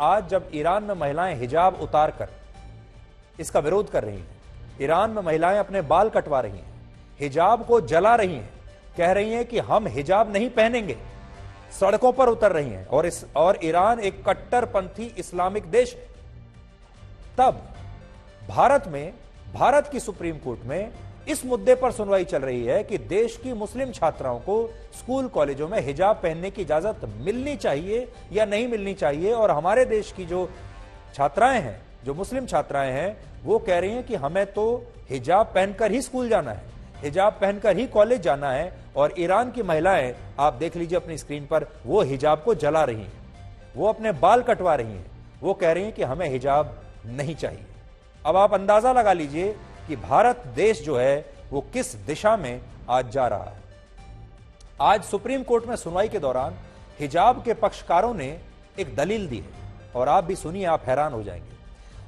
आज जब ईरान में महिलाएं हिजाब उतार कर इसका विरोध कर रही हैं, ईरान में महिलाएं अपने बाल कटवा रही हैं, हिजाब को जला रही हैं, कह रही हैं कि हम हिजाब नहीं पहनेंगे, सड़कों पर उतर रही हैं, और ईरान एक कट्टरपंथी इस्लामिक देश है, तब भारत की सुप्रीम कोर्ट में इस मुद्दे पर सुनवाई चल रही है कि देश की मुस्लिम छात्राओं को स्कूल कॉलेजों में हिजाब पहनने की इजाजत मिलनी चाहिए या नहीं मिलनी चाहिए। और हमारे देश की जो छात्राएं हैं, जो मुस्लिम छात्राएं हैं, वो कह रही हैं कि हमें तो हिजाब पहनकर ही स्कूल जाना है, हिजाब पहनकर ही कॉलेज जाना है। और ईरान की महिलाएं, आप देख लीजिए अपनी स्क्रीन पर, वो हिजाब को जला रही हैं, वो अपने बाल कटवा रही हैं, वो कह रही हैं कि हमें हिजाब नहीं चाहिए। अब आप अंदाजा लगा लीजिए कि भारत देश जो है वो किस दिशा में आज जा रहा है। आज सुप्रीम कोर्ट में सुनवाई के दौरान हिजाब के पक्षकारों ने एक दलील दी है, और आप भी सुनिए, आप हैरान हो जाएंगे।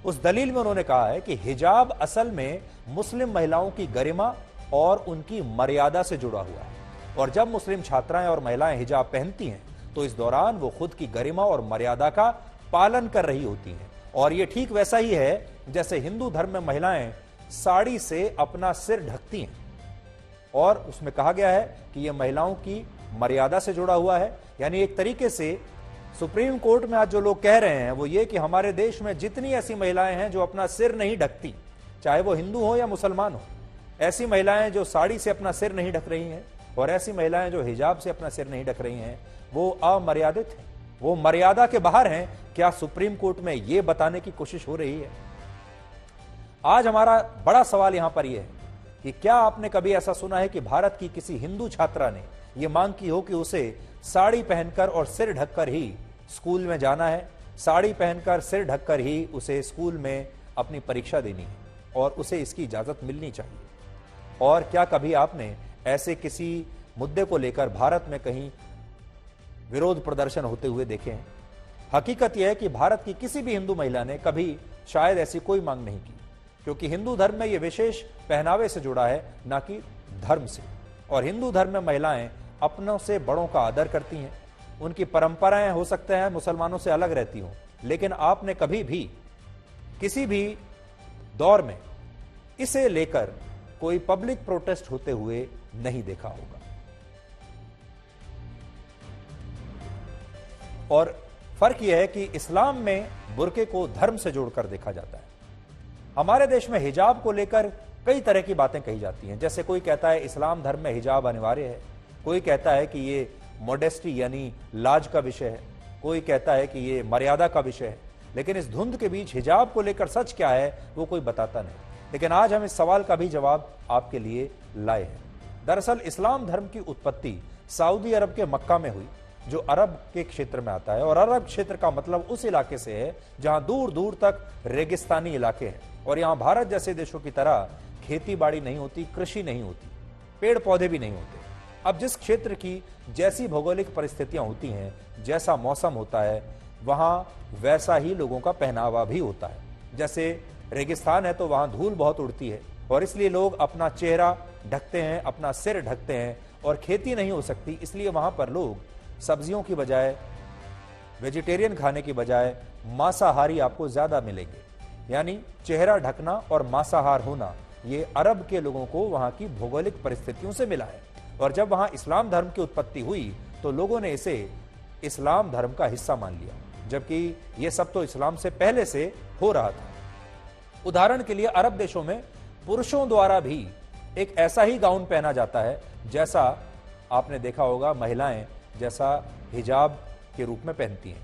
उस दलील में उन्होंने कहा है कि हिजाब असल में मुस्लिम महिलाओं की गरिमा और उनकी मर्यादा से जुड़ा हुआ है, और जब मुस्लिम छात्राएं और महिलाएं हिजाब पहनती हैं तो इस दौरान वो खुद की गरिमा और मर्यादा का पालन कर रही होती हैं। और ये ठीक वैसा ही है जैसे हिंदू धर्म में महिलाएं साड़ी से अपना सिर ढकती हैं, और उसमें कहा गया है कि यह महिलाओं की मर्यादा से जुड़ा हुआ है। यानी एक तरीके से सुप्रीम कोर्ट में आज जो लोग कह रहे हैं वो ये कि हमारे देश में जितनी ऐसी महिलाएं हैं जो अपना सिर नहीं ढकती, चाहे वो हिंदू हो या मुसलमान हो, ऐसी महिलाएं जो साड़ी से अपना सिर नहीं ढक रही हैं और ऐसी महिलाएं जो हिजाब से अपना सिर नहीं ढक रही हैं, वो अमर्यादित हैं, वो मर्यादा के बाहर हैं। क्या सुप्रीम कोर्ट में यह बताने की कोशिश हो रही है? आज हमारा बड़ा सवाल यहां पर यह है कि क्या आपने कभी ऐसा सुना है कि भारत की किसी हिंदू छात्रा ने यह मांग की हो कि उसे साड़ी पहनकर और सिर ढककर ही स्कूल में जाना है, साड़ी पहनकर सिर ढककर ही उसे स्कूल में अपनी परीक्षा देनी है और उसे इसकी इजाजत मिलनी चाहिए? और क्या कभी आपने ऐसे किसी मुद्दे को लेकर भारत में कहीं विरोध प्रदर्शन होते हुए देखे हैं? हकीकत यह है कि भारत की किसी भी हिंदू महिला ने कभी शायद ऐसी कोई मांग नहीं की, क्योंकि हिंदू धर्म में यह विशेष पहनावे से जुड़ा है, ना कि धर्म से। और हिंदू धर्म में महिलाएं अपनों से बड़ों का आदर करती हैं, उनकी परंपराएं हो सकते हैं मुसलमानों से अलग रहती हों, लेकिन आपने कभी भी किसी भी दौर में इसे लेकर कोई पब्लिक प्रोटेस्ट होते हुए नहीं देखा होगा। और फर्क यह है कि इस्लाम में बुर्के को धर्म से जोड़कर देखा जाता है। हमारे देश में हिजाब को लेकर कई तरह की बातें कही जाती हैं। जैसे कोई कहता है इस्लाम धर्म में हिजाब अनिवार्य है, कोई कहता है कि ये मॉडेस्टी यानी लाज का विषय है, कोई कहता है कि ये मर्यादा का विषय है। लेकिन इस धुंध के बीच हिजाब को लेकर सच क्या है वो कोई बताता नहीं। लेकिन आज हम इस सवाल का भी जवाब आपके लिए लाए हैं। दरअसल इस्लाम धर्म की उत्पत्ति सऊदी अरब के मक्का में हुई, जो अरब के क्षेत्र में आता है। और अरब क्षेत्र का मतलब उस इलाके से है जहां दूर दूर तक रेगिस्तानी इलाके हैं, और यहां भारत जैसे देशों की तरह खेती बाड़ी नहीं होती, कृषि नहीं होती, पेड़ पौधे भी नहीं होते। अब जिस क्षेत्र की जैसी भौगोलिक परिस्थितियां होती हैं, जैसा मौसम होता है, वहां वैसा ही लोगों का पहनावा भी होता है। जैसे रेगिस्तान है तो वहां धूल बहुत उड़ती है, और इसलिए लोग अपना चेहरा ढकते हैं, अपना सिर ढकते हैं, और खेती नहीं हो सकती, इसलिए वहां पर लोग सब्जियों की बजाय, वेजिटेरियन खाने की बजाय मांसाहारी आपको ज्यादा मिलेंगे। यानी चेहरा ढकना और मांसाहार होना, ये अरब के लोगों को वहां की भौगोलिक परिस्थितियों से मिला है। और जब वहां इस्लाम धर्म की उत्पत्ति हुई तो लोगों ने इसे इस्लाम धर्म का हिस्सा मान लिया, जबकि यह सब तो इस्लाम से पहले से हो रहा था। उदाहरण के लिए अरब देशों में पुरुषों द्वारा भी एक ऐसा ही गाउन पहना जाता है जैसा आपने देखा होगा महिलाएं जैसा हिजाब के रूप में पहनती हैं।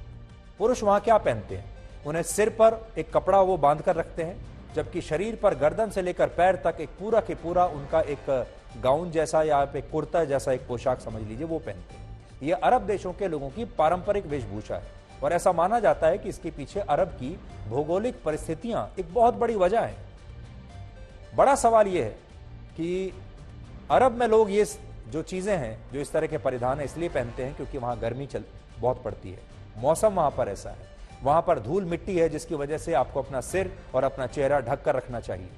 पुरुष वहां क्या पहनते हैं? उन्हें सिर पर एक कपड़ा वो बांध कर रखते हैं, जबकि शरीर पर गर्दन से लेकर पैर तक एक पूरा के पूरा उनका एक गाउन जैसा या एक कुर्ता जैसा एक पोशाक समझ लीजिए वो पहनते हैं। ये अरब देशों के लोगों की पारंपरिक वेशभूषा है, और ऐसा माना जाता है कि इसके पीछे अरब की भौगोलिक परिस्थितियां एक बहुत बड़ी वजह है। बड़ा सवाल यह है कि अरब में लोग ये जो चीजें हैं, जो इस तरह के परिधान है, इसलिए पहनते हैं क्योंकि वहां गर्मी बहुत पड़ती है, मौसम वहां पर ऐसा है, वहां पर धूल मिट्टी है, जिसकी वजह से आपको अपना सिर और अपना चेहरा ढक कर रखना चाहिए।